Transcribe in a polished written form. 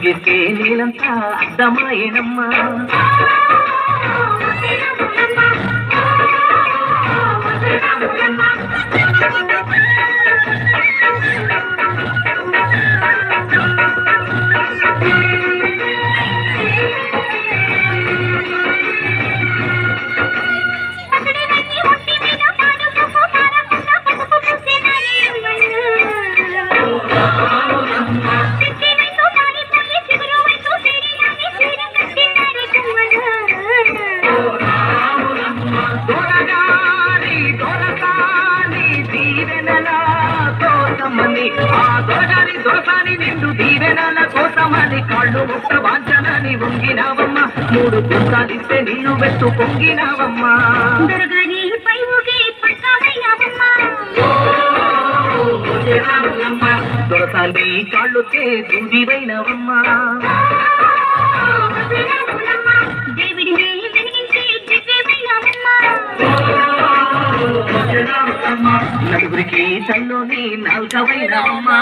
అడుగేస్తే నీలంతా అర్థమాయేనమ్మా. దొరసాని నిండు దీవెనల కోసమని కాళ్ళు ముట్ట వాంచనని వంగినావమ్మ. 3 పుస్తాలిస్తే నీళ్లు వెత్తు పొంగినావమ్మా. దొరసాని కాళ్ళుకే దూదివైనవమ్మా. నలుగురికి చల్లోని నాల్కవైనవమ్మా.